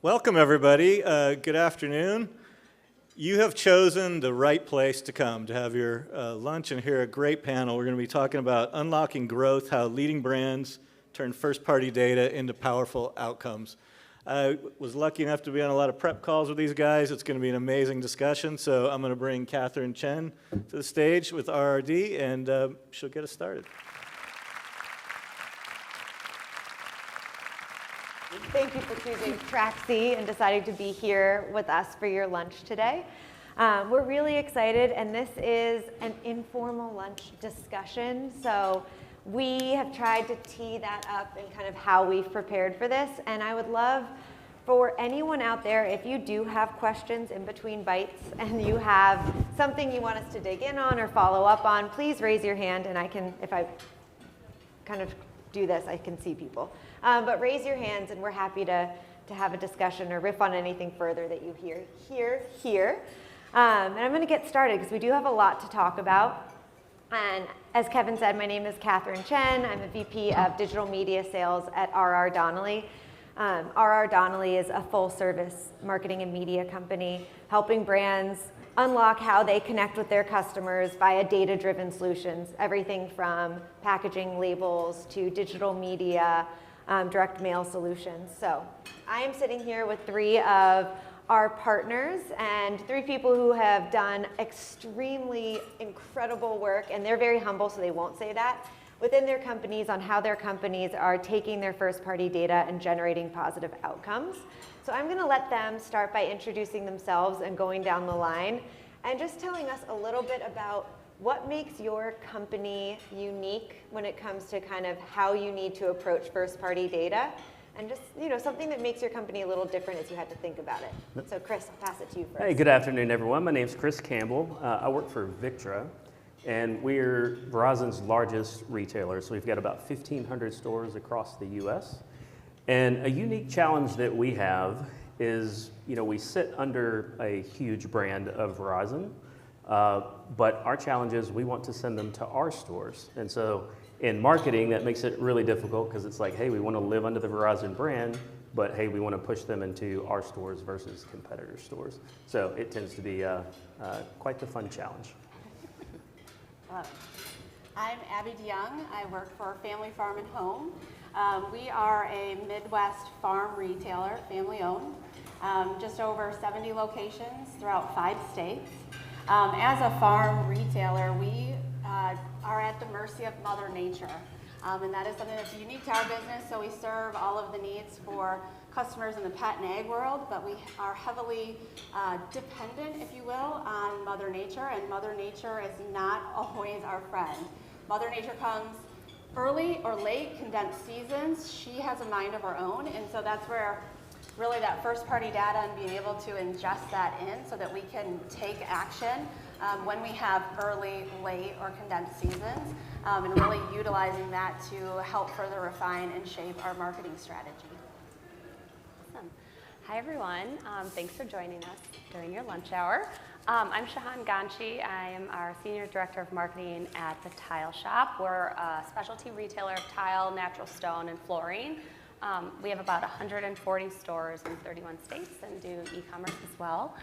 Welcome, everybody. Good afternoon. You have chosen the right place to come to have your lunch and hear a great panel. We're going to be talking about unlocking growth, how leading brands turn first-party data into powerful outcomes. I was lucky enough to be on a lot of prep calls with these guys. It's going to be an amazing discussion, so I'm going to bring Chen to the stage with RRD, and she'll get us started. Thank you for choosing Track C and deciding to be here with us for your lunch today. We're really excited, and this is an informal lunch discussion. So we have tried to tee that up and kind of how we've prepared for this. And I would love for anyone out there, if you do have questions in between bites and you have something you want us to dig in on or follow up on, please raise your hand, and I can, if I kind of do this, I can see people. But raise your hands, and we're happy to have a discussion or riff on anything further that you hear here. And I'm going to get started because we do have a lot to talk about. And as Kevin said, my name is Chen. I'm a VP of Digital Media Sales at R.R. Donnelley. R.R. Donnelley is a full-service marketing and media company helping brands unlock how they connect with their customers via data-driven solutions, everything from packaging labels to digital media, direct mail solutions. So I am sitting here with three of our partners and three people who have done extremely incredible work, and they're very humble, so they won't say that, within their companies on how their companies are taking their first-party data and generating positive outcomes. So I'm going to let them start by introducing themselves and going down the line and just telling us a little bit about what makes your company unique when it comes to kind of how you need to approach first-party data, and just, you know, something that makes your company a little different as you had to think about it. So Chris, I'll pass it to you first. Hey, good afternoon, everyone. My name's Chris Campbell. I work for Victra, and we're Verizon's largest retailer. So we've got about 1,500 stores across the U.S. And a unique challenge that we have is, you know, we sit under a huge brand of Verizon, but our challenge is we want to send them to our stores. And so in marketing, that makes it really difficult because it's like, hey, we want to live under the Verizon brand, but hey, we want to push them into our stores versus competitor stores. So it tends to be quite the fun challenge. I'm Abby DeYoung. I work for Family Farm and Home. We are a Midwest farm retailer, family owned, just over 70 locations throughout 5 states. As a farm retailer, we are at the mercy of Mother Nature, and that is something that's unique to our business. So we serve all of the needs for customers in the pet and ag world, but we are heavily dependent, if you will, on Mother Nature, and Mother Nature is not always our friend. Mother Nature comes early or late, condensed seasons. She has a mind of her own, and so that's where really that first-party data and being able to ingest that in so that we can take action when we have early, late, or condensed seasons, and really utilizing that to help further refine and shape our marketing strategy. Awesome. Hi, everyone. Thanks for joining us during your lunch hour. I'm Shehan Ghanchi. I am our Senior Director of Marketing at The Tile Shop. We're a specialty retailer of tile, natural stone, and flooring. We have about 140 stores in 31 states and do e-commerce as well.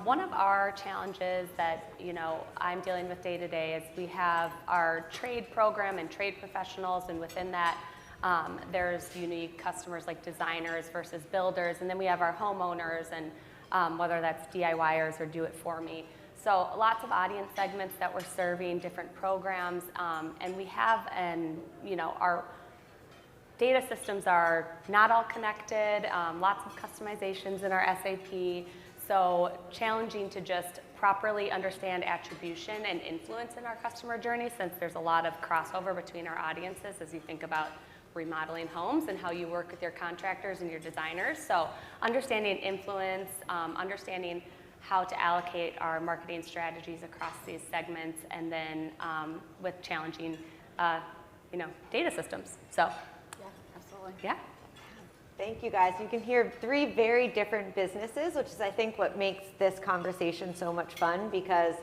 One of our challenges that, you know, I'm dealing with day to day is we have our trade program and trade professionals, and within that there's unique customers like designers versus builders, and then we have our homeowners, and whether that's DIYers or do-it-for-me. So lots of audience segments that we're serving, different programs, and we have, you know, our data systems are not all connected, lots of customizations in our SAP, so challenging to just properly understand attribution and influence in our customer journey, since there's a lot of crossover between our audiences as you think about remodeling homes and how you work with your contractors and your designers. So understanding influence, understanding how to allocate our marketing strategies across these segments, and then with challenging, you know, data systems. So. Yeah, absolutely. Yeah. Thank you, guys. You can hear three very different businesses, which is, I think, what makes this conversation so much fun, because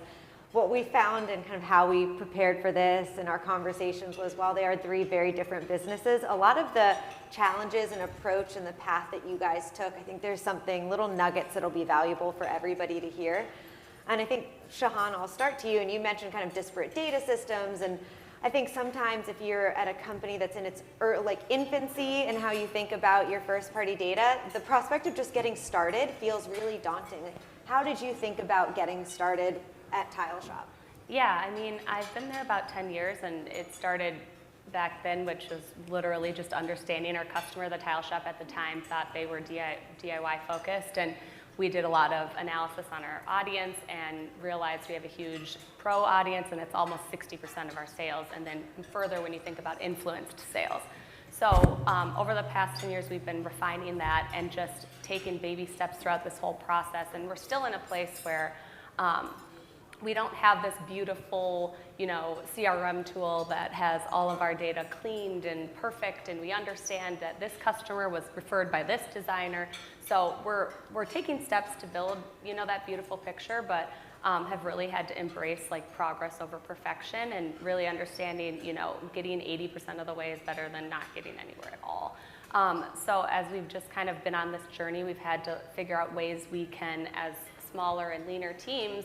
what we found and kind of how we prepared for this and our conversations was, while they are three very different businesses, a lot of the challenges and approach and the path that you guys took, I think there's something, little nuggets that'll be valuable for everybody to hear. And I think, Shehan, I'll start to you, and you mentioned kind of disparate data systems, and I think sometimes if you're at a company that's in its infancy and how you think about your first party data, the prospect of just getting started feels really daunting. Like, how did you think about getting started at Tile Shop? Yeah, I mean, I've been there about 10 years, and it started back then, which was literally just understanding our customer. The Tile Shop at the time thought they were DIY focused, and we did a lot of analysis on our audience and realized we have a huge pro audience, and it's almost 60% of our sales, and then further when you think about influenced sales. So over the past 10 years, we've been refining that and just taking baby steps throughout this whole process, and we're still in a place where we don't have this beautiful, CRM tool that has all of our data cleaned and perfect, and we understand that this customer was referred by this designer. So we're taking steps to build, that beautiful picture, but have really had to embrace progress over perfection and really understanding, getting 80% of the way is better than not getting anywhere at all. So as we've just kind of been on this journey, we've had to figure out ways we can, as smaller and leaner teams,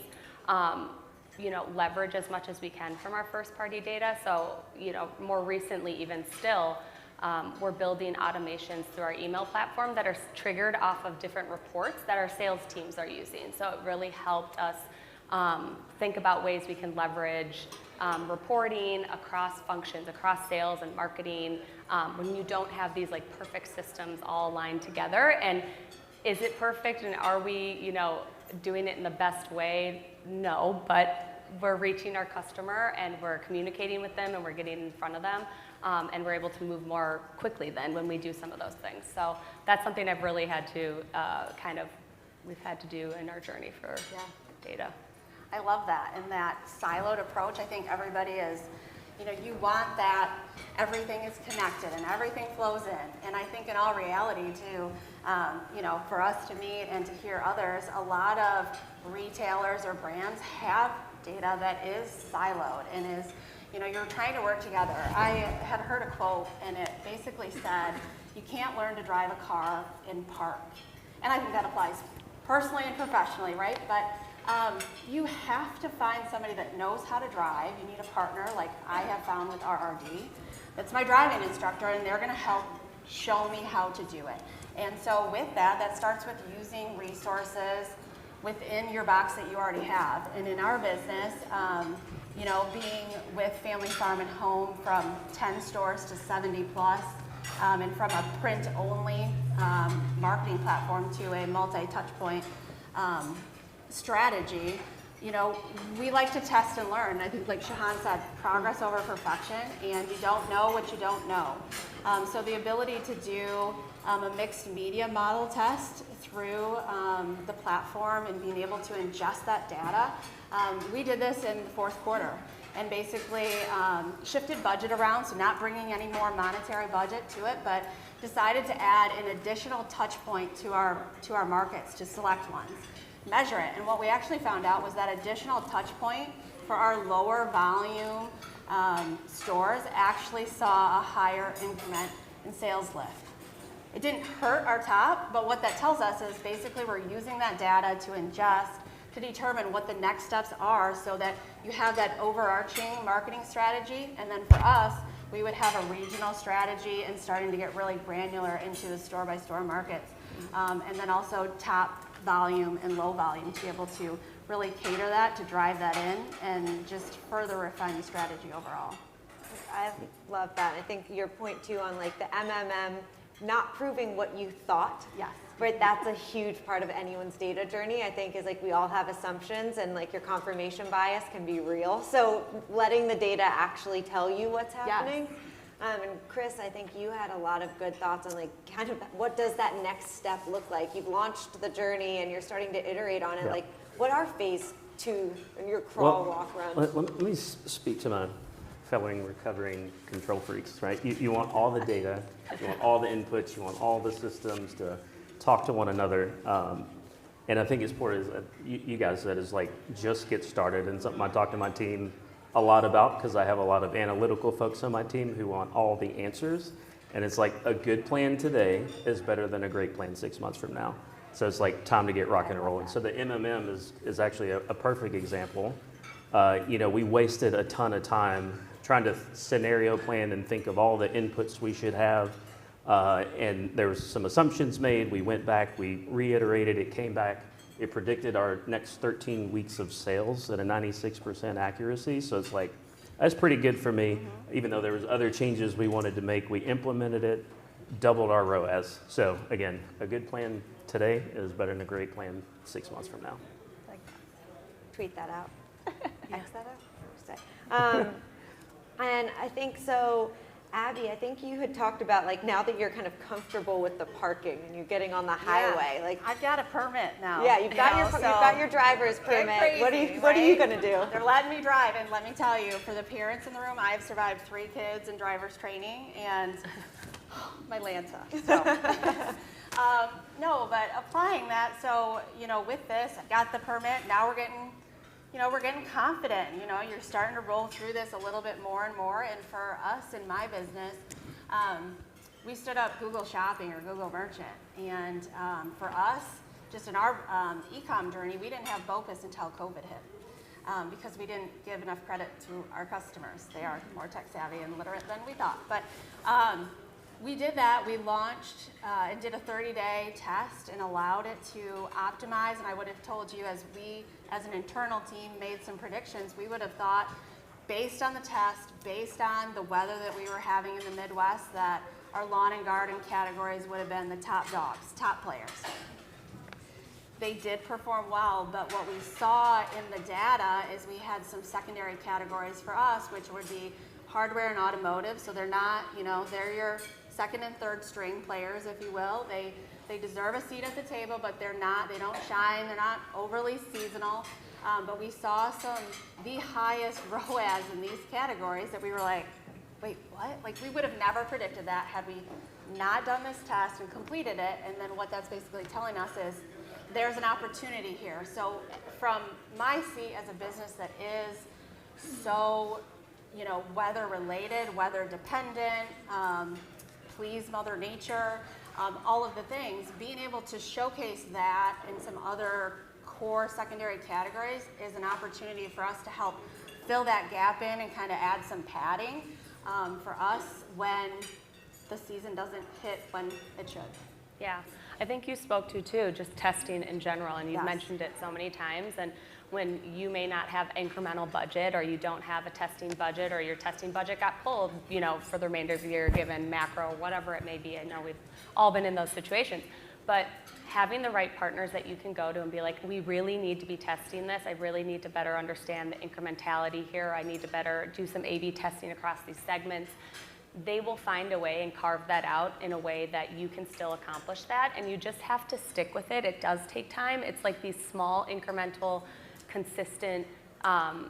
leverage as much as we can from our first party data. So, more recently even still, we're building automations through our email platform that are triggered off of different reports that our sales teams are using. So it really helped us think about ways we can leverage reporting across functions, across sales and marketing, when you don't have these perfect systems all aligned together. And is it perfect, and are we, doing it in the best way? No, but we're reaching our customer and we're communicating with them and we're getting in front of them, and we're able to move more quickly then when we do some of those things. So that's something I've really had to we've had to do in our journey for data. I love that, and that siloed approach. I think everybody is, you want that everything is connected and everything flows in. And I think in all reality too, for us to meet and to hear others, a lot of retailers or brands have data that is siloed and is, you're trying to work together. I had heard a quote, and it basically said, you can't learn to drive a car in park. And I think that applies personally and professionally, right? But you have to find somebody that knows how to drive. You need a partner like I have found with RRD. That's my driving instructor, and they're going to help show me how to do it. And so with that starts with using resources within your box that you already have. And in our business, being with Family Farm and Home from 10 stores to 70 plus, and from a print-only marketing platform to a multi-touch point strategy, we like to test and learn. I think, like Shehan said, progress over perfection, and you don't know what you don't know. So the ability to do a mixed media model test through the platform and being able to ingest that data. We did this in the fourth quarter and basically shifted budget around, so not bringing any more monetary budget to it, but decided to add an additional touch point to our markets, to select ones. Measure it, and what we actually found out was that additional touch point for our lower volume stores actually saw a higher increment in sales lift. It didn't hurt our top, but what that tells us is basically we're using that data to ingest to determine what the next steps are so that you have that overarching marketing strategy, and then for us, we would have a regional strategy and starting to get really granular into the store-by-store markets. And then also top volume and low volume to be able to really cater that, to drive that in, and just further refine the strategy overall. I love that. I think your point too on the MMM not proving what you thought. Yes. Right, that's a huge part of anyone's data journey, I think, is we all have assumptions, and your confirmation bias can be real. So letting the data actually tell you what's happening. Yes. And Chris, I think you had a lot of good thoughts on kind of what does that next step look like? You've launched the journey and you're starting to iterate on it. Yeah. What are phase 2 in your crawl, walk, run? Let me speak to my fellow recovering control freaks, right? You want all the data, you want all the inputs, you want all the systems to talk to one another. And I think it's important, as you guys said, is like just get started, and something I talk to my team a lot about because I have a lot of analytical folks on my team who want all the answers. And it's like a good plan today is better than a great plan 6 months from now. So it's like time to get rocking and rolling. So the MMM is actually a perfect example. We wasted a ton of time trying to scenario plan and think of all the inputs we should have. And there was some assumptions made. We went back, we reiterated, it came back. It predicted our next 13 weeks of sales at a 96% accuracy. So it's like, that's pretty good for me. Even though there was other changes we wanted to make, we implemented it, doubled our ROAS. So again, a good plan today is better than a great plan 6 months from now. Like that. Tweet that out. X that out. And I think so, Abby, I think you had talked about like now that you're kind of comfortable with the parking and you're getting on the highway, like I've got a permit now. yeah, you've got your driver's permit. Crazy, What are you gonna do? They're letting me drive, and let me tell you, for the parents in the room, I've survived 3 kids in driver's training, and my Lanta. So. No, but applying that, so with this, I got the permit. Now we're getting confident. You're starting to roll through this a little bit more and more. And for us in my business, we stood up Google Shopping or Google Merchant. And for us, just in our e-com journey, we didn't have BOPUS until COVID hit because we didn't give enough credit to our customers. They are more tech savvy and literate than we thought. But we did that. We launched and did a 30-day test and allowed it to optimize. And I would have told you, as an internal team made some predictions, we would have thought, based on the test, based on the weather that we were having in the Midwest, that our lawn and garden categories would have been the top dogs, top players. They did perform well, but what we saw in the data is we had some secondary categories for us, which would be hardware and automotive. So they're not, they're your second and third string players, if you will. They deserve a seat at the table, but they don't shine, they're not overly seasonal. But we saw the highest ROAS in these categories that we were like, wait, what? Like, we would have never predicted that had we not done this test and completed it. And then what that's basically telling us is there's an opportunity here. So from my seat as a business that is so, weather related, weather dependent, please Mother Nature, all of the things, being able to showcase that in some other core secondary categories is an opportunity for us to help fill that gap in and kind of add some padding for us when the season doesn't hit when it should. Yeah, I think you spoke to too, just testing in general, and you've Yes. mentioned it so many times. And when you may not have incremental budget, or you don't have a testing budget, or your testing budget got pulled, for the remainder of the year, given macro, whatever it may be. I know we've all been in those situations, but having the right partners that you can go to and be like, we really need to be testing this. I really need to better understand the incrementality here. I need to better do some A/B testing across these segments. They will find a way and carve that out in a way that you can still accomplish that, and you just have to stick with it. It does take time. It's like these small, incremental, consistent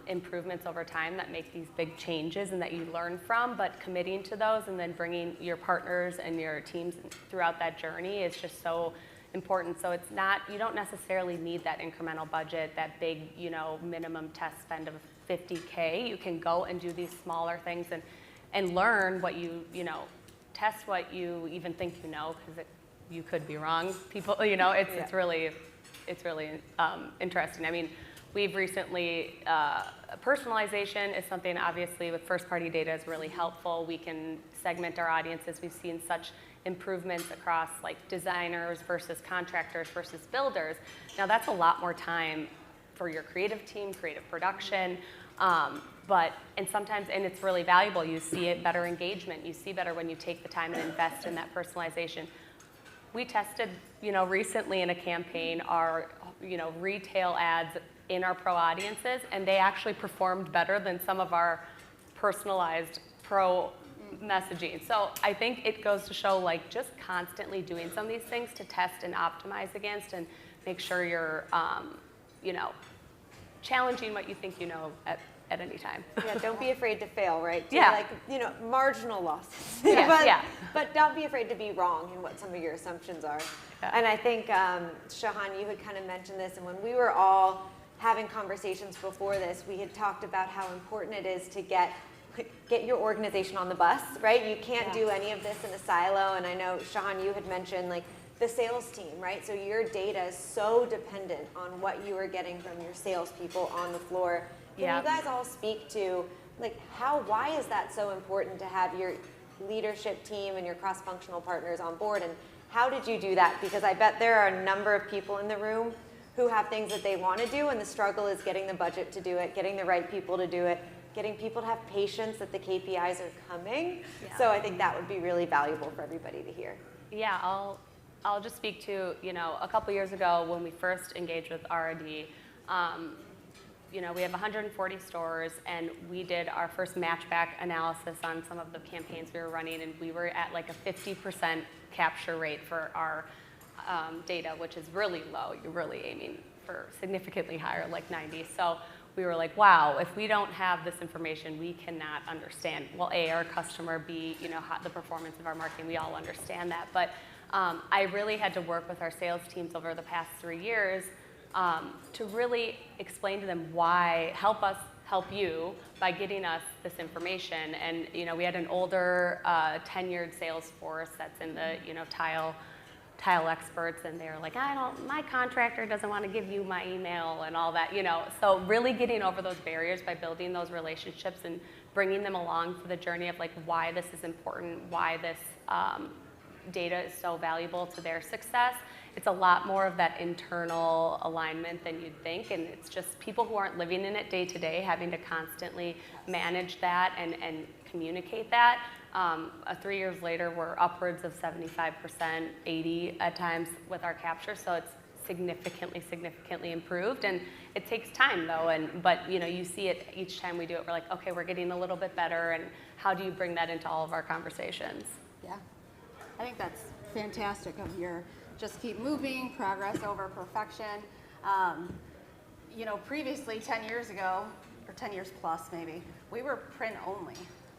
improvements over time that make these big changes and that you learn from, but committing to those and then bringing your partners and your teams throughout that journey is just so important. So it's not, you don't necessarily need that incremental budget, that big, minimum test spend of $50K. You can go and do these smaller things and learn what test what you even think because you could be wrong. People, it's really interesting. I mean, we've recently, personalization is something obviously with first party data is really helpful. We can segment our audiences. We've seen such improvements across like designers versus contractors versus builders. Now that's a lot more time for your creative team, creative production. And sometimes it's really valuable. You see it better engagement. You see better when you take the time and invest in that personalization. We tested, recently in a campaign our, retail ads in our pro audiences, and they actually performed better than some of our personalized pro messaging. So I think it goes to show like just constantly doing some of these things to test and optimize against and make sure you're, challenging what you think at any time. Yeah, don't be afraid to fail, right? To Yeah. Like, you know, marginal losses. Yes, but, yeah. but don't be afraid to be wrong in what some of your assumptions are. Yeah. And I think, Shehan, you had kind of mentioned this, and when we were all having conversations before this, we had talked about how important it is to get your organization on the bus, right? You can't do any of this in a silo. And I know, Shehan, you had mentioned like the sales team, right? So your data is so dependent on what you are getting from your salespeople on the floor. Can you guys all speak to like why is that so important to have your leadership team and your cross-functional partners on board? And how did you do that? Because I bet there are a number of people in the room who have things that they want to do, and the struggle is getting the budget to do it, getting the right people to do it, getting people to have patience that the KPIs are coming. Yeah. So I think that would be really valuable for everybody to hear. Yeah, I'll just speak to, you know, a couple years ago when we first engaged with R&D, you know, we have 140 stores, and we did our first matchback analysis on some of the campaigns we were running, and we were at like a 50% capture rate for our data, which is really low. You're really aiming for significantly higher, like 90. So we were like, wow, if we don't have this information, we cannot understand, well, A, our customer, B, you know, the performance of our marketing. We all understand that. But I really had to work with our sales teams over the past 3 years to really explain to them why, help us help you by getting us this information. And, you know, we had an older tenured sales force that's in the, you know, tile experts, and they're like, my contractor doesn't want to give you my email and all that, you know. So really getting over those barriers by building those relationships and bringing them along for the journey of like why this is important, why this data is so valuable to their success. It's a lot more of that internal alignment than you'd think, and it's just people who aren't living in it day to day having to constantly manage that and communicate that. 3 years later, we're upwards of 75%, 80 at times with our capture, so it's significantly improved. And it takes time though, but you know, you see it each time we do it, we're like, okay, we're getting a little bit better, and how do you bring that into all of our conversations? Yeah, I think that's fantastic of your just keep moving, progress over perfection. You know, previously 10 years ago, or 10 years plus maybe, we were print only.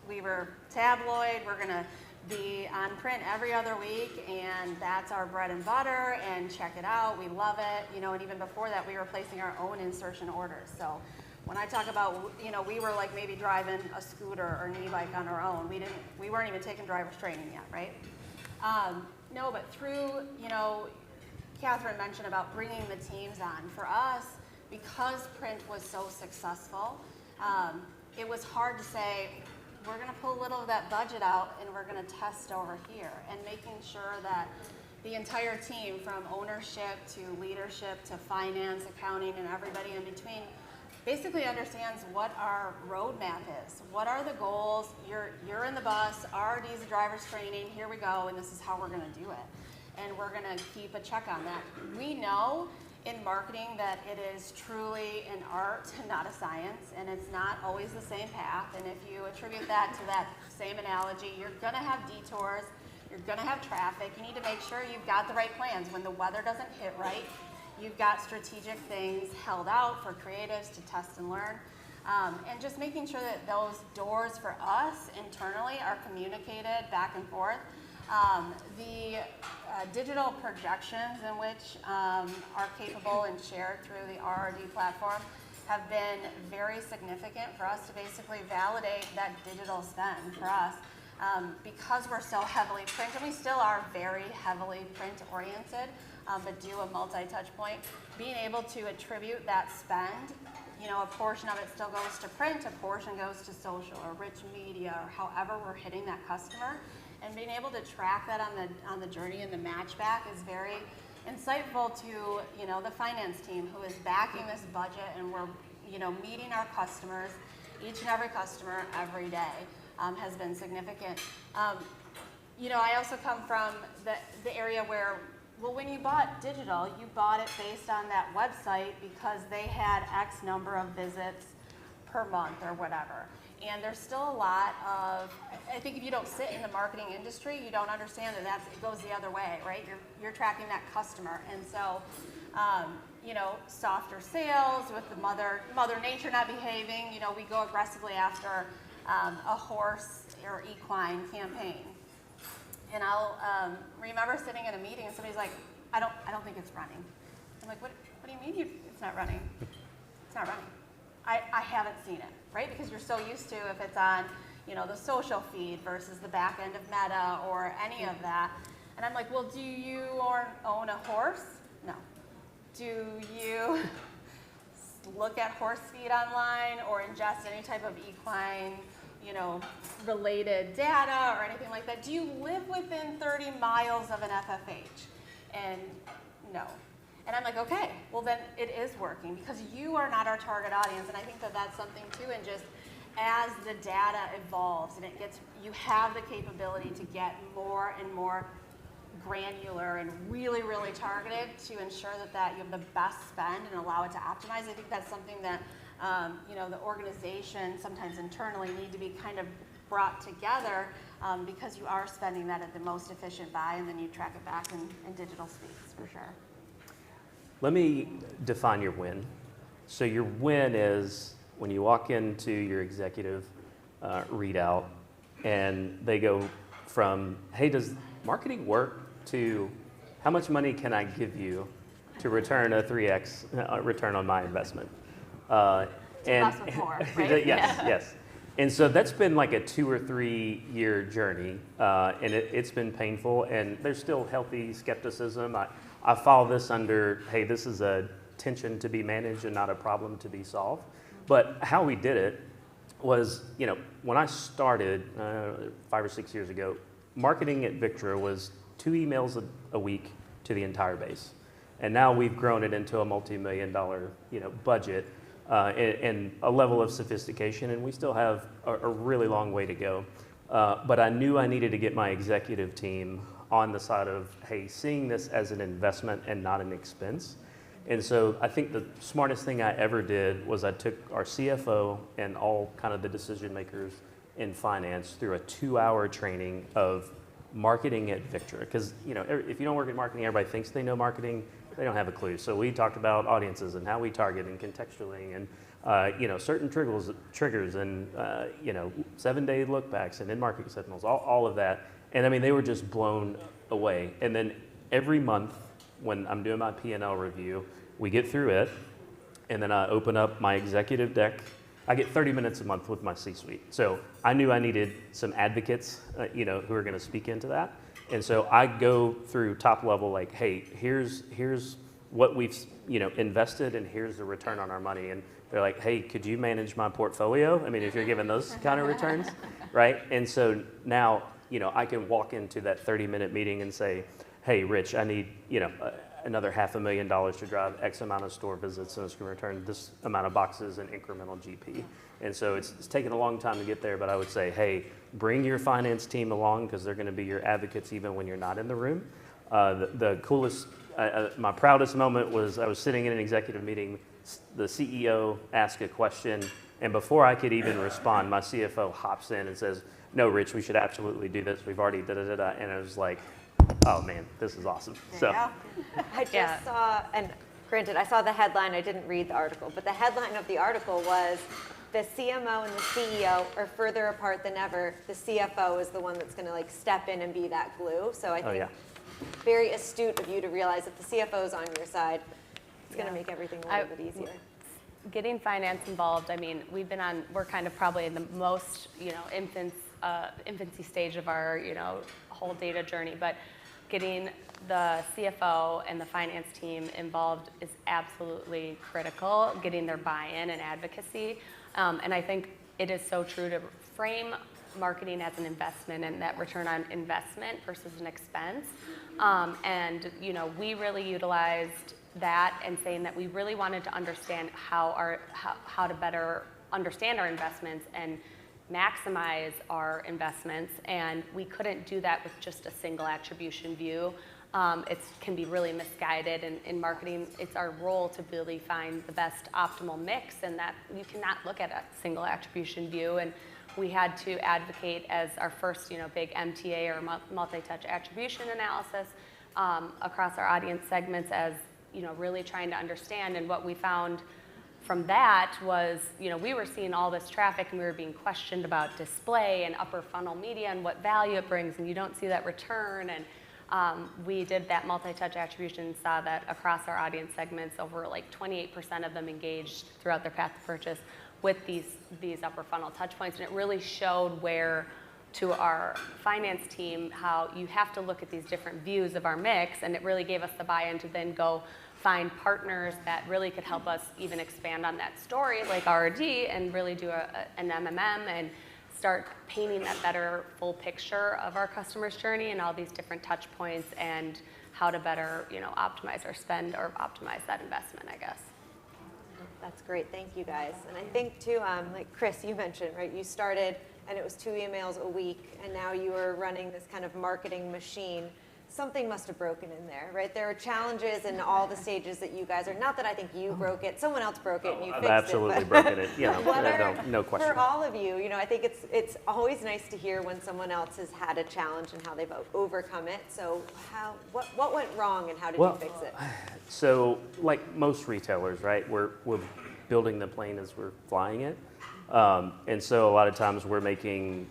We were tabloid, we're gonna be on print every other week, and that's our bread and butter, and check it out, we love it. You know, and even before that, we were placing our own insertion orders. So when I talk about, you know, we were like maybe driving a scooter or an e-bike on our own. We weren't even taking driver's training yet, right? No, but through, you know, Catherine mentioned about bringing the teams on. For us, because print was so successful, it was hard to say, we're going to pull a little of that budget out and we're going to test over here, and making sure that the entire team, from ownership to leadership to finance, accounting, and everybody in between, basically understands what our roadmap is. What are the goals? You're in the bus, RD is the driver's training, here we go, and this is how we're going to do it. And we're going to keep a check on that. We know in marketing that it is truly an art, not a science, and it's not always the same path. And if you attribute that to that same analogy, you're going to have detours, you're going to have traffic. You need to make sure you've got the right plans. When the weather doesn't hit right, you've got strategic things held out for creatives to test and learn. And just making sure that those doors for us internally are communicated back and forth. The digital projections in which are capable and shared through the RRD platform have been very significant for us to basically validate that digital spend for us. Because we're so heavily print, and we still are very heavily print oriented, but do a multi-touch point, being able to attribute that spend, you know, a portion of it still goes to print, a portion goes to social or rich media, or however we're hitting that customer, and being able to track that on the journey and the match back is very insightful to, you know, the finance team who is backing this budget, and we're, you know, meeting our customers, each and every customer every day. Has been significant. You know, I also come from the area where, well, when you bought digital, you bought it based on that website because they had X number of visits per month or whatever. And there's still a lot of, I think if you don't sit in the marketing industry, you don't understand that it goes the other way, right? You're tracking that customer. And so, softer sales with the mother nature not behaving, we go aggressively after a horse or equine campaign. And I'll remember sitting in a meeting and somebody's like, I don't think it's running. I'm like, what do you mean it's not running? It's not running. I haven't seen it, right? Because you're so used to if it's on, the social feed versus the back end of Meta or any of that. And I'm like, well, do you own a horse? No. Do you look at horse feed online or ingest any type of equine, related data or anything like that? Do you live within 30 miles of an FFH? And no. And I'm like, okay, well then it is working because you are not our target audience. And I think that that's something too, and just as the data evolves and you have the capability to get more and more granular and really, really targeted to ensure that you have the best spend and allow it to optimize. I think that's something that, the organization sometimes internally need to be kind of brought together because you are spending that at the most efficient buy, and then you track it back in digital speeds for sure. Let me define your win. So your win is when you walk into your executive readout and they go from, hey, does marketing work, to how much money can I give you to return a 3x return on my investment? Plus with more, right? Yes. And so that's been like a 2 or 3 year journey, and it's been painful, and there's still healthy skepticism. I follow this under, hey, this is a tension to be managed and not a problem to be solved. But how we did it was, when I started 5 or 6 years ago, marketing at Victra was 2 emails a week to the entire base. And now we've grown it into a multi-million-dollar, budget and a level of sophistication, and we still have a really long way to go. But I knew I needed to get my executive team on the side of, hey, seeing this as an investment and not an expense. And so I think the smartest thing I ever did was I took our CFO and all kind of the decision makers in finance through a 2-hour training of marketing at Victra. Because if you don't work in marketing, everybody thinks they know marketing. They don't have a clue. So we talked about audiences and how we target and contextualing and certain triggers and 7-day look backs and in-market signals, all of that. And I mean, they were just blown away. And then every month when I'm doing my P&L review, we get through it, and then I open up my executive deck. I get 30 minutes a month with my C-suite. So I knew I needed some advocates, who are going to speak into that. And so I go through top level, like, hey, here's what we've, invested, and here's the return on our money. And they're like, hey, could you manage my portfolio? I mean, if you're given those kind of returns, right? And so now, I can walk into that 30-minute meeting and say, hey, Rich, I need, another $500,000 to drive X amount of store visits, and it's going to return this amount of boxes and incremental GP. And so it's taken a long time to get there, but I would say, hey, bring your finance team along because they're going to be your advocates even when you're not in the room. The coolest, my proudest moment was I was sitting in an executive meeting, the CEO asked a question, and before I could even respond, my CFO hops in and says, no, Rich, we should absolutely do this. We've already da-da-da-da. And I was like, oh man, this is awesome. So I just saw, and granted, I saw the headline, I didn't read the article, but the headline of the article was, the CMO and the CEO are further apart than ever. The CFO is the one that's going to step in and be that glue. So I think very astute of you to realize if the CFO is on your side, it's going to make everything a little bit easier. Getting finance involved, I mean, we're kind of probably in the most, infancy stage of our, whole data journey, but getting the CFO and the finance team involved is absolutely critical, getting their buy-in and advocacy. And I think it is so true to frame marketing as an investment and that return on investment versus an expense. And we really utilized that and saying that we really wanted to understand how to better understand our investments and maximize our investments, and we couldn't do that with just a single attribution view. It can be really misguided, and in marketing, it's our role to really find the best optimal mix, and that you cannot look at a single attribution view. And we had to advocate as our first, big MTA or multi-touch attribution analysis across our audience segments as, really trying to understand. And what we found from that was, we were seeing all this traffic and we were being questioned about display and upper funnel media and what value it brings, and you don't see that return. And we did that multi-touch attribution and saw that across our audience segments, over like 28% of them engaged throughout their path to purchase with these upper funnel touch points. And it really showed where, to our finance team, how you have to look at these different views of our mix, and it really gave us the buy-in to then go find partners that really could help us even expand on that story, like RD, and really do an MMM and start painting that better full picture of our customer's journey and all these different touch points and how to better, optimize our spend or optimize that investment, I guess. That's great. Thank you, guys. And I think, too, like Chris, you mentioned, right, you started and it was 2 emails a week, and now you are running this kind of marketing machine. Something must have broken in there, right? There are challenges in all the stages that you guys are. Not that I think you broke it, someone else broke it and you fixed it. I've absolutely broken it, no question. For all of you, I think it's always nice to hear when someone else has had a challenge and how they've overcome it. So what went wrong and how did you fix it? So like most retailers, right, we're building the plane as we're flying it. And so a lot of times we're making,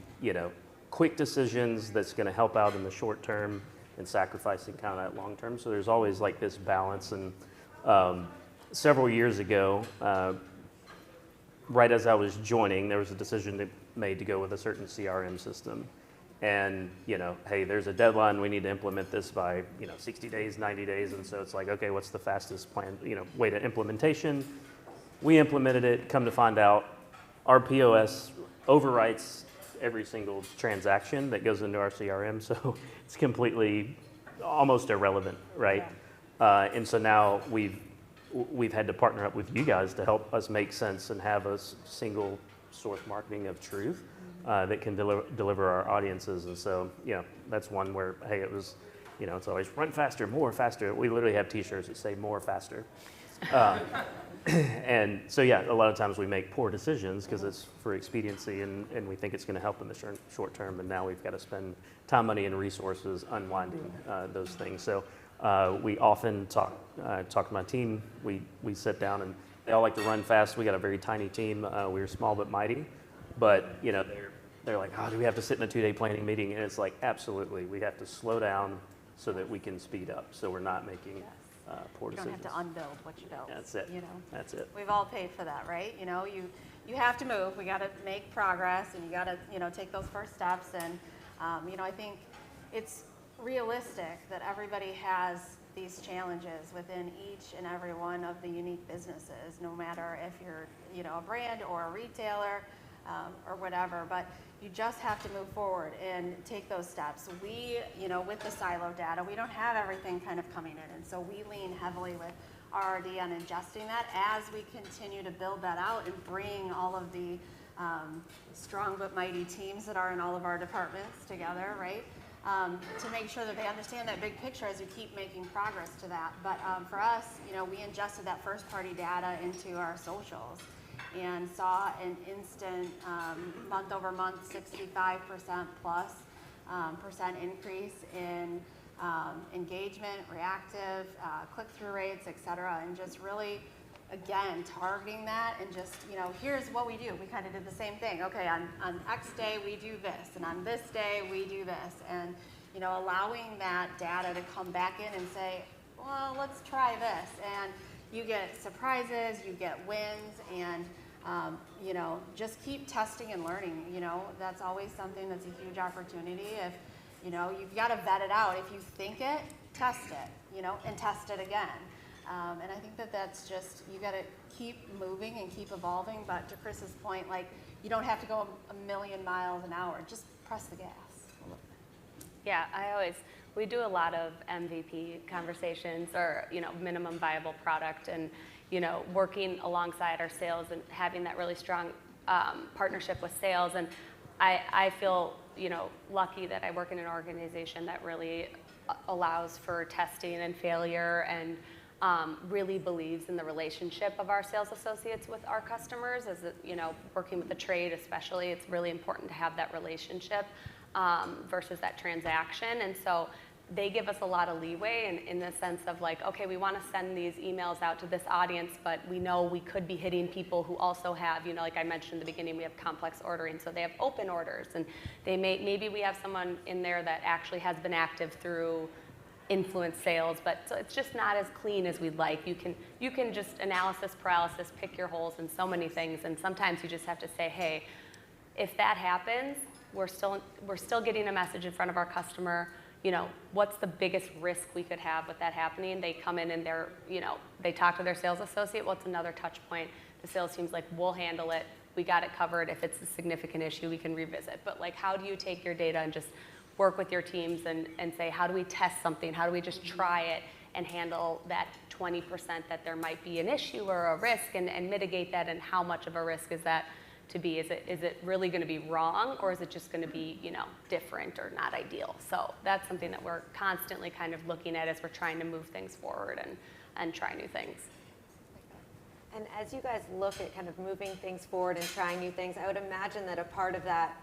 quick decisions that's going to help out in the short term and sacrificing kind of that long term. So there's always like this balance. And several years ago, right as I was joining, there was a decision made to go with a certain CRM system. And, hey, there's a deadline, we need to implement this by, 60 days, 90 days. And so it's like, okay, what's the fastest plan, way to implementation? We implemented it, come to find out, our POS overwrites every single transaction that goes into our CRM, so it's completely, almost irrelevant, right? Yeah. And so now we've had to partner up with you guys to help us make sense and have a single source marketing of truth that can deliver our audiences. And so, that's one where, hey, it was, it's always run faster, more faster. We literally have T-shirts that say more faster. And so, a lot of times we make poor decisions because it's for expediency and we think it's going to help in the short term, and now we've got to spend time, money, and resources unwinding those things. So we often talk to my team. We sit down, and they all like to run fast. We got a very tiny team. We're small but mighty, but they're like, oh, do we have to sit in a 2-day planning meeting? And it's like, absolutely, we have to slow down so that we can speed up, so we're not making poor decisions. You don't have to unbuild what you built. That's it. That's it. We've all paid for that, right? You have to move. We got to make progress, and you got to take those first steps. And I think it's realistic that everybody has these challenges within each and every one of the unique businesses, no matter if you're a brand or a retailer or whatever. But you just have to move forward and take those steps. We, with the silo data, we don't have everything kind of coming in, and so we lean heavily with RD on ingesting that as we continue to build that out and bring all of the strong but mighty teams that are in all of our departments together, right? To make sure that they understand that big picture as we keep making progress to that. But for us, we ingested that first party data into our socials and saw an instant month over month 65% plus percent increase in engagement, reactive, click-through rates, et cetera, and just really, again, targeting that and just, here's what we do. We kind of did the same thing. Okay, on X day we do this, and on this day we do this, and allowing that data to come back in and say, well, let's try this, and you get surprises, you get wins, and just keep testing and learning. That's always something that's a huge opportunity. If you've got to vet it out. If you think it, test it, and test it again. And I think that's just, you got to keep moving and keep evolving. But to Chris's point, you don't have to go a million miles an hour. Just press the gas. Yeah, we do a lot of MVP conversations or, minimum viable product, and, working alongside our sales and having that really strong partnership with sales. And I feel, lucky that I work in an organization that really allows for testing and failure and really believes in the relationship of our sales associates with our customers. As working with the trade especially, it's really important to have that relationship versus that transaction. And so they give us a lot of leeway in the sense of like, okay, we want to send these emails out to this audience, but we know we could be hitting people who also have, like I mentioned in the beginning, we have complex ordering, so they have open orders, and maybe we have someone in there that actually has been active through influence sales, but so it's just not as clean as we'd like. You can just analysis paralysis, pick your holes in so many things, and sometimes you just have to say, hey, if that happens, we're still getting a message in front of our customer. What's the biggest risk we could have with that happening? They come in and they talk to their sales associate. What's another touch point? The sales team's like, we'll handle it. We got it covered. If it's a significant issue, we can revisit. But like, how do you take your data and just work with your teams and say, how do we test something? How do we just try it and handle that 20% that there might be an issue or a risk and mitigate that? And how much of a risk is that to be? Is it really going to be wrong, or is it just going to be different or not ideal? So that's something that we're constantly kind of looking at as we're trying to move things forward and try new things. And as you guys look at kind of moving things forward and trying new things, I would imagine that a part of that,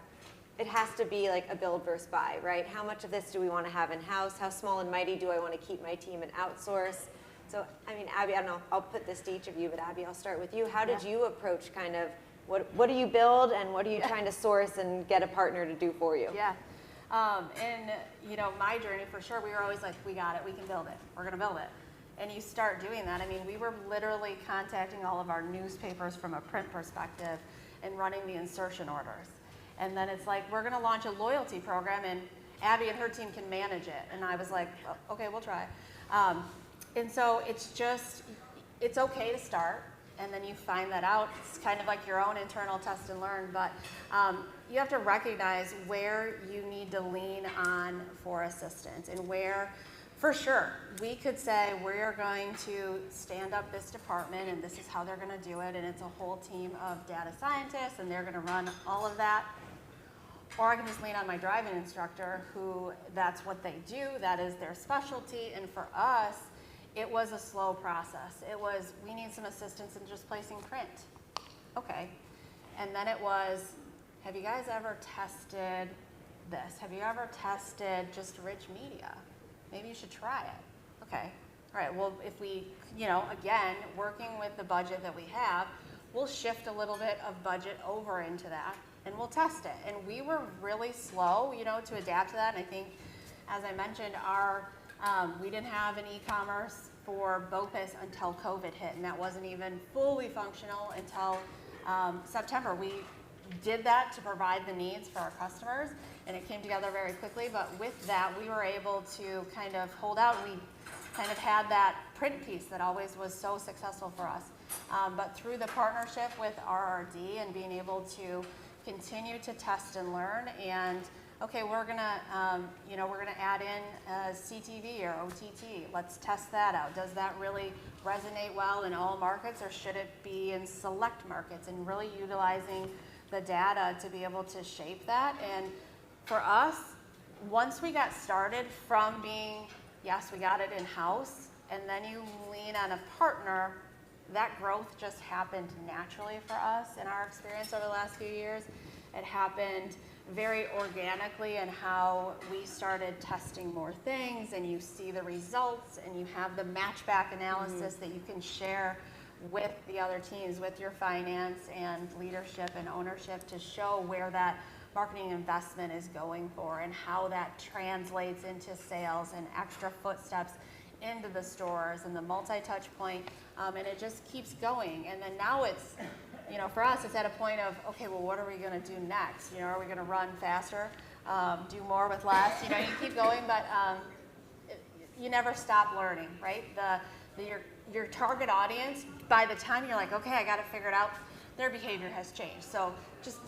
it has to be like a build versus buy, right? How much of this do we want to have in-house? How small and mighty do I want to keep my team and outsource? So, I mean, Abby, I don't know, I'll put this to each of you, but Abby, I'll start with you. How did you approach kind of, what do you build and what are you trying to source and get a partner to do for you? Yeah. My journey for sure, we were always like, we got it, we can build it, we're going to build it. And you start doing that. I mean, we were literally contacting all of our newspapers from a print perspective and running the insertion orders. And then it's like, we're going to launch a loyalty program, and Abby and her team can manage it. And I was like, oh, okay, we'll try. And so it's okay to start, and then you find that out. It's kind of like your own internal test and learn, but you have to recognize where you need to lean on for assistance and where, for sure, we could say we're going to stand up this department and this is how they're going to do it, and it's a whole team of data scientists and they're going to run all of that. Or I can just lean on my driving instructor who that's what they do, that is their specialty. And for us, it was a slow process. It was, we need some assistance in just placing print. Okay. And then it was, have you guys ever tested this? Have you ever tested just rich media? Maybe you should try it. Okay. All right. Well, if we, again, working with the budget that we have, we'll shift a little bit of budget over into that and we'll test it. And we were really slow, to adapt to that. And I think, as I mentioned, we didn't have an e-commerce for BOPIS until COVID hit, and that wasn't even fully functional until September. We did that to provide the needs for our customers, and it came together very quickly. But with that, we were able to kind of hold out. We kind of had that print piece that always was so successful for us. But through the partnership with RRD and being able to continue to test and learn, and okay, we're gonna add in CTV or OTT. Let's test that out. Does that really resonate well in all markets, or should it be in select markets? And really utilizing the data to be able to shape that. And for us, once we got started from being, yes, we got it in-house, and then you lean on a partner, that growth just happened naturally for us in our experience over the last few years. It happened very organically in how we started testing more things, and you see the results, and you have the matchback analysis that you can share with the other teams, with your finance and leadership and ownership, to show where that marketing investment is going for and how that translates into sales and extra footsteps into the stores and the multi-touch point, and it just keeps going. And then now it's, for us, it's at a point of, okay, well, what are we going to do next? Are we going to run faster, do more with less? You keep going, but you never stop learning, right? Your target audience, by the time you're like, okay, I got to figure it out, their behavior has changed. So just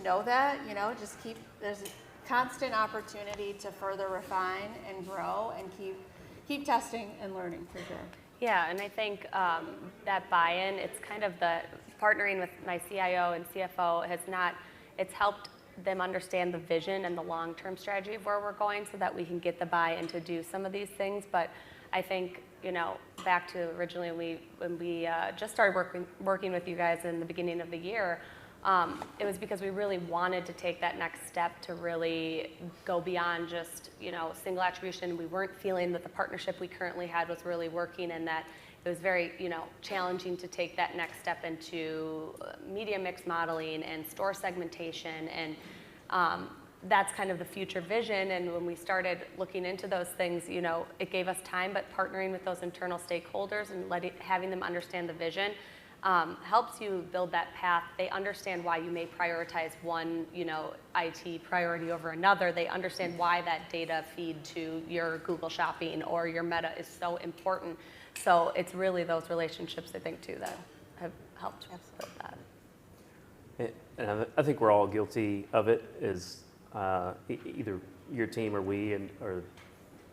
know that, just there's a constant opportunity to further refine and grow and keep testing and learning, for sure. Yeah, and I think that buy-in, it's kind of the partnering with my CIO and CFO it's helped them understand the vision and the long-term strategy of where we're going so that we can get the buy-in to do some of these things. But I think, back to originally when we just started working with you guys in the beginning of the year, it was because we really wanted to take that next step to really go beyond just, single attribution. We weren't feeling that the partnership we currently had was really working, and that it was very, challenging to take that next step into media mix modeling and store segmentation, and that's kind of the future vision. And when we started looking into those things, it gave us time, but partnering with those internal stakeholders and having them understand the vision helps you build that path. They understand why you may prioritize one, IT priority over another. They understand why that data feed to your Google Shopping or your Meta is so important. So it's really those relationships, I think, too, that have helped build that. And I think we're all guilty of it, is either your team or or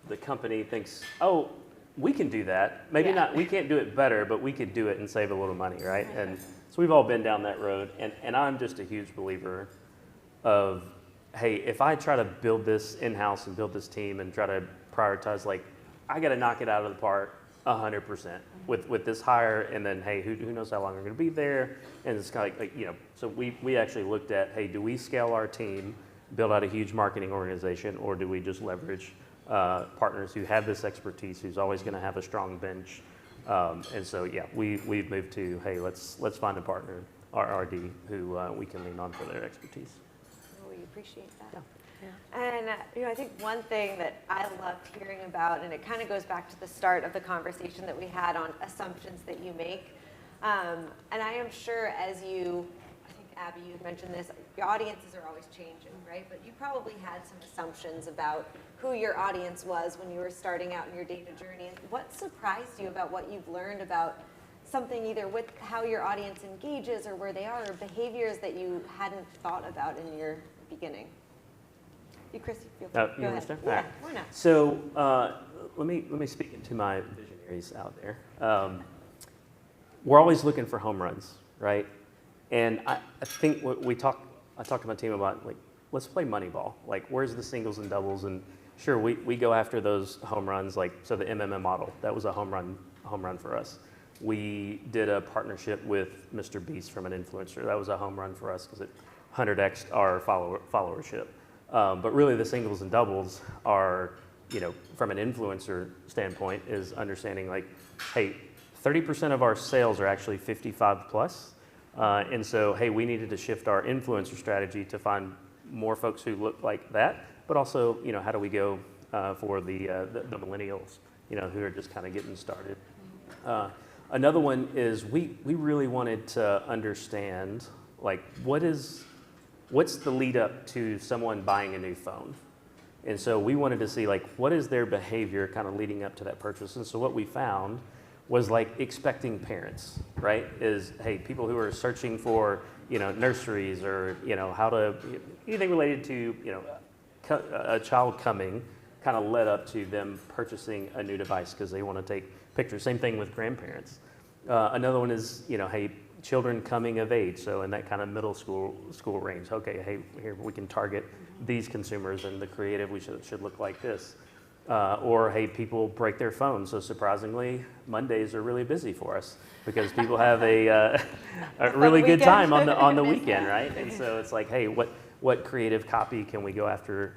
the company thinks, oh, we can do that. Maybe not, we can't do it better, but we could do it and save a little money, right? And so we've all been down that road. And I'm just a huge believer of, hey, if I try to build this in-house and build this team and try to prioritize, like, I got to knock it out of the park 100% with this hire, and then, hey, who knows how long we're going to be there? And it's kind of like, so we actually looked at, hey, do we scale our team, build out a huge marketing organization, or do we just leverage partners who have this expertise, who's always going to have a strong bench? And so, we've moved to, hey, let's find a partner, our RD, who we can lean on for their expertise. We appreciate that. And I think one thing that I loved hearing about, and it kind of goes back to the start of the conversation that we had on assumptions that you make. And I am sure I think Abby, you mentioned this, your audiences are always changing, right? But you probably had some assumptions about who your audience was when you were starting out in your data journey. And what surprised you about what you've learned about something, either with how your audience engages or where they are, or behaviors that you hadn't thought about in your beginning? You, Chris, feel free. You want to start? Yeah, why not? So let me speak into my visionaries out there. We're always looking for home runs, right? And I think I talked to my team about, like, let's play Moneyball. Like, where's the singles and doubles? And sure, we go after those home runs. Like, so the MMM model, that was a home run for us. We did a partnership with Mr. Beast from an influencer. That was a home run for us because it 100x'd our followership. But really, the singles and doubles are, from an influencer standpoint, is understanding, like, hey, 30% of our sales are actually 55 plus. And so, hey, we needed to shift our influencer strategy to find more folks who look like that, but also, how do we go for the millennials, who are just kind of getting started. Another one is we really wanted to understand, like, what's the lead up to someone buying a new phone? And so we wanted to see, like, what is their behavior kind of leading up to that purchase? And so what we found was, like, expecting parents, right? Is, hey, people who are searching for, nurseries, or, how to, anything related to, a child coming, kind of led up to them purchasing a new device because they want to take pictures. Same thing with grandparents. Another one is, hey, children coming of age, so in that kind of middle school range. Okay, hey, here we can target these consumers, and the creative we should look like this. Or, hey, people break their phones. So surprisingly, Mondays are really busy for us because people have a really good time on the weekend, right? And so it's like, hey, what creative copy can we go after?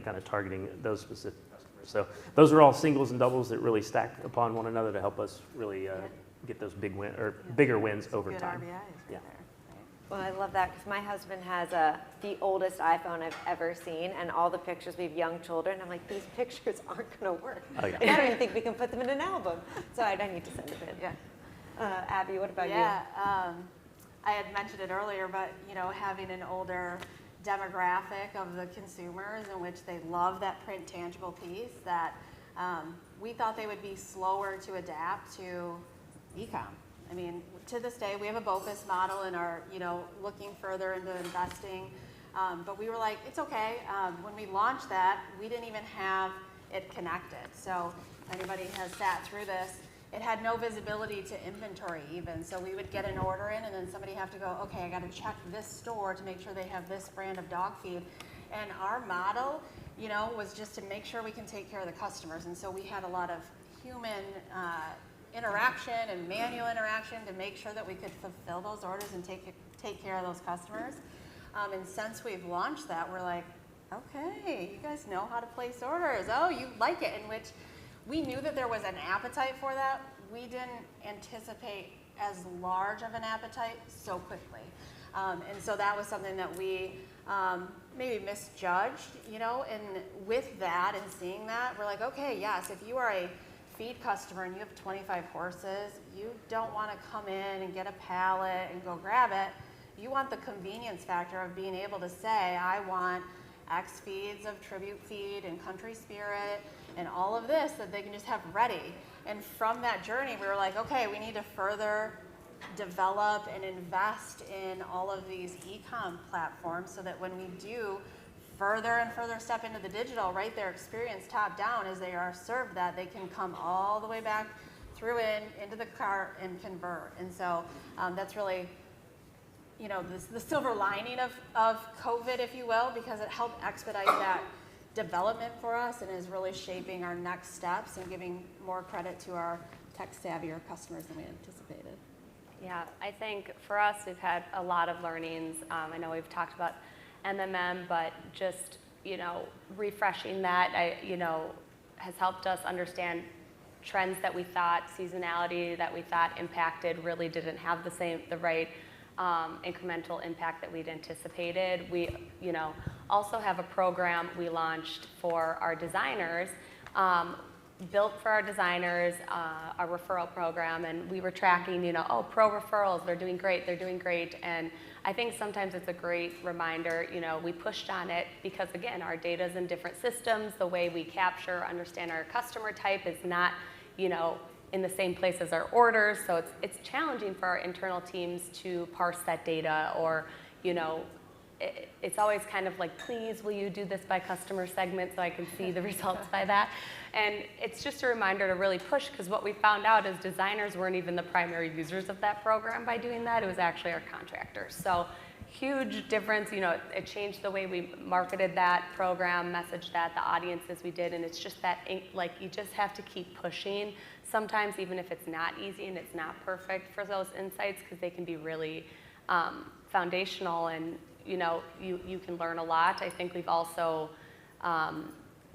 Kind of targeting those specific customers. So those are all singles and doubles that really stack upon one another to help us really get those bigger wins over time. RBIs right there. Well, I love that because my husband has the oldest iPhone I've ever seen, and all the pictures, we have young children. I'm like, these pictures aren't going to work. Oh, yeah. I don't even think we can put them in an album. So I need to send them in. Yeah. Abby, what about you? I had mentioned it earlier, but having an older demographic of the consumers in which they love that print tangible piece, that we thought they would be slower to adapt to e-com. I mean, to this day, we have a BOPUS model and are, looking further into investing. But we were like, it's okay. When we launched that, we didn't even have it connected. So if anybody has sat through this, it had no visibility to inventory even. So we would get an order in, and then somebody have to go, okay, I got to check this store to make sure they have this brand of dog feed. And our model, was just to make sure we can take care of the customers. And so we had a lot of human interaction and manual interaction to make sure that we could fulfill those orders and take take care of those customers. And since we've launched that, we're like, okay, you guys know how to place orders. Oh, you like it, in which we knew that there was an appetite for that. We didn't anticipate as large of an appetite so quickly. And so that was something that we maybe misjudged, you know, and with that and seeing that, we're like, okay, yes, if you are a feed customer and you have 25 horses, you don't want to come in and get a pallet and go grab it. You want the convenience factor of being able to say, I want X feeds of Tribute Feed and Country Spirit and all of this that they can just have ready. And from that journey, we were like, okay, we need to further develop and invest in all of these e-com platforms so that when we do further and further step into the digital, right, their experience top down as they are served that, they can come all the way back through into the cart and convert. And so that's really, you know, the silver lining of COVID, if you will, because it helped expedite that development for us and is really shaping our next steps and giving more credit to our tech-savvier customers than we anticipated. Yeah, I think for us, we've had a lot of learnings. I know we've talked about MMM, but just, you know, refreshing that, you know, has helped us understand trends that we thought, seasonality that we thought impacted really didn't have the right incremental impact that we'd anticipated. We, you know, also have a program we launched for our designers, built for our designers, our referral program, and we were tracking, you know, oh, pro referrals, they're doing great, and I think sometimes it's a great reminder, you know, we pushed on it because, again, our data's in different systems, the way we capture, understand our customer type is not, you know, in the same place as our orders, so it's challenging for our internal teams to parse that data, or, you know, it's always kind of like, please, will you do this by customer segment so I can see the results by that? And it's just a reminder to really push, because what we found out is designers weren't even the primary users of that program by doing that. It was actually our contractors. So huge difference. You know, it changed the way we marketed that program, messaged that, the audiences we did, and it's just that, like, you just have to keep pushing sometimes, even if it's not easy and it's not perfect for those insights, because they can be really foundational, and you know, you can learn a lot. I think we've also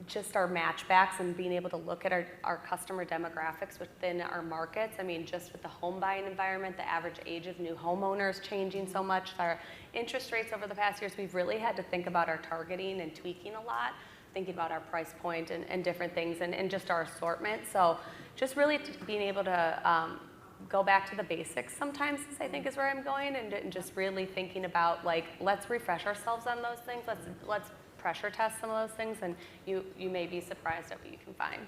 just our matchbacks and being able to look at our customer demographics within our markets. I mean, just with the home buying environment, the average age of new homeowners changing so much, our interest rates over the past years, we've really had to think about our targeting and tweaking a lot, thinking about our price point and different things, and just our assortment. So just really being able to go back to the basics sometimes, I think, is where I'm going, and just really thinking about, like, let's refresh ourselves on those things. Let's pressure test some of those things, and you may be surprised at what you can find.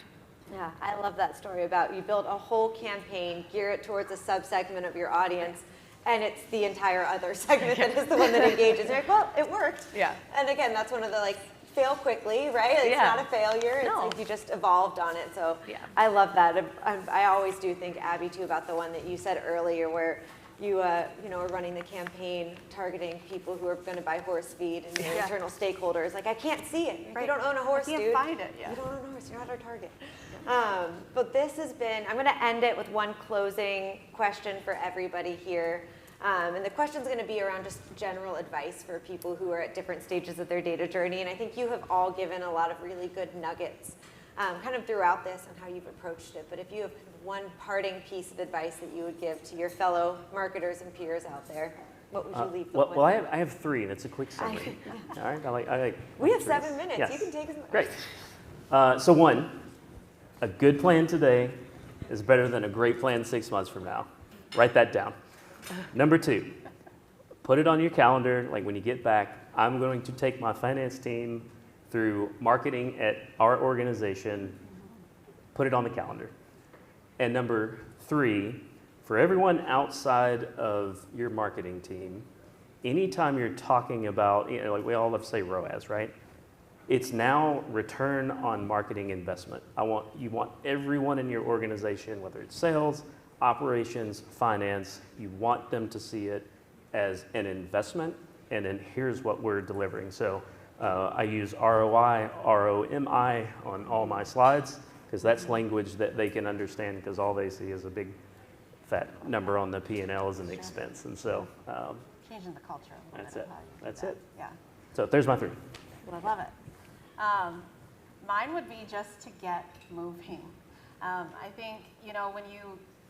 Yeah, I love that story about you built a whole campaign, gear it towards a subsegment of your audience, and it's the entire other segment that is the one that engages. You're like, well, it worked. Yeah. And again, that's one of the, like, fail quickly, right? It's Yeah. not a failure. No. It's like you just evolved on it. So Yeah. I love that. I always do think, Abby, too, about the one that you said earlier where you you know, were running the campaign targeting people who are going to buy horse feed and your internal stakeholders. Like, I can't see it. Right. You don't own a horse, You can't dude. find it, yeah. You don't own a horse. You're not our target. But this has been, I'm going to end it with one closing question for everybody here. And the question's going to be around just general advice for people who are at different stages of their data journey. And I think you have all given a lot of really good nuggets kind of throughout this and how you've approached it. But if you have one parting piece of advice that you would give to your fellow marketers and peers out there, what would you leave them with? Well, I have three, and it's a quick summary. All right, I like We have threes. 7 minutes. Yes. You can take as much. Great. So one, a good plan today is better than a great plan 6 months from now. Write that down. Number two, put it on your calendar, like when you get back, I'm going to take my finance team through marketing at our organization, put it on the calendar. And number three, for everyone outside of your marketing team, anytime you're talking about, you know, like we all love to say ROAS, right? It's now return on marketing investment. You want everyone in your organization, whether it's sales, operations, finance, you want them to see it as an investment, and then here's what we're delivering. So I use ROI, ROMI on all my slides, because that's language that they can understand, because all they see is a big fat number on the P&L as an expense. And so Can't changing the culture a little That's bit. it. Of how you do That's that. it. Yeah. So there's my 3. I love it. Mine would be just to get moving. I think, when you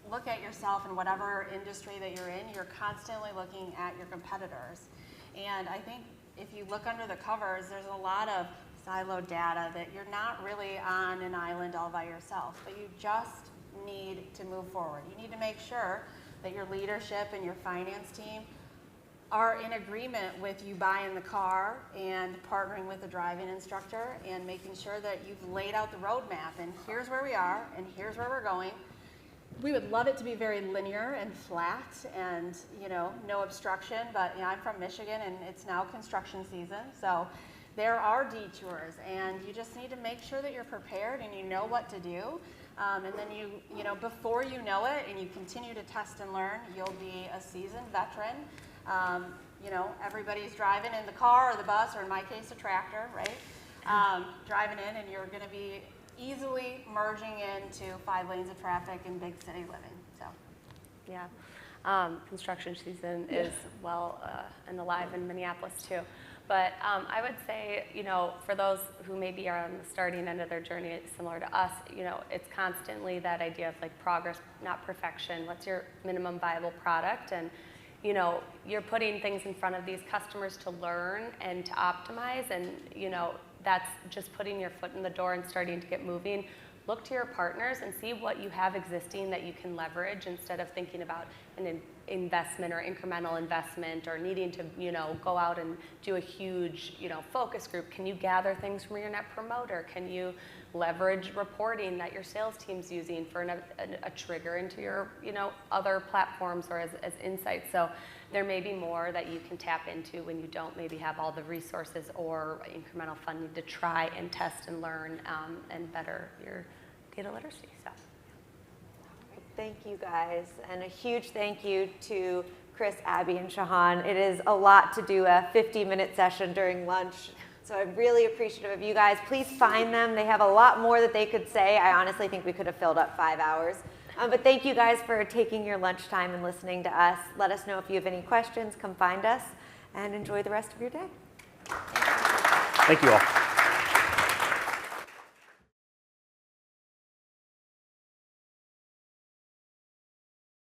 look at yourself in whatever industry that you're in, you're constantly looking at your competitors. And I think if you look under the covers, there's a lot of siloed data that you're not really on an island all by yourself, but you just need to move forward. You need to make sure that your leadership and your finance team are in agreement with you buying the car and partnering with the driving instructor and making sure that you've laid out the roadmap and here's where we are and here's where we're going. We would love it to be very linear and flat and no obstruction, but I'm from Michigan and it's now construction season, so there are detours and you just need to make sure that you're prepared and you know what to do. And then before you know it and you continue to test and learn, you'll be a seasoned veteran. Everybody's driving in the car or the bus, or in my case, a tractor, right? Driving in, and you're going to be easily merging into 5 lanes of traffic in big city living. So, Yeah, construction season is well and alive in Minneapolis too. But I would say, for those who maybe are on the starting end of their journey, similar to us, it's constantly that idea of like progress, not perfection. What's your minimum viable product? And you're putting things in front of these customers to learn and to optimize, and that's just putting your foot in the door and starting to get moving. Look to your partners and see what you have existing that you can leverage instead of thinking about an investment or incremental investment or needing to go out and do a huge focus group. Can you gather things from your net promoter? Can you leverage reporting that your sales team's using for a trigger into your other platforms or as insights? So there may be more that you can tap into when you don't maybe have all the resources or incremental funding to try and test and learn and better your data literacy. So. Thank you guys, and a huge thank you to Chris, Abby, and Shehan. It is a lot to do a 50-minute session during lunch, so I'm really appreciative of you guys. Please find them. They have a lot more that they could say. I honestly think we could have filled up 5 hours. But thank you guys for taking your lunchtime and listening to us. Let us know if you have any questions. Come find us, and enjoy the rest of your day. Thank you all.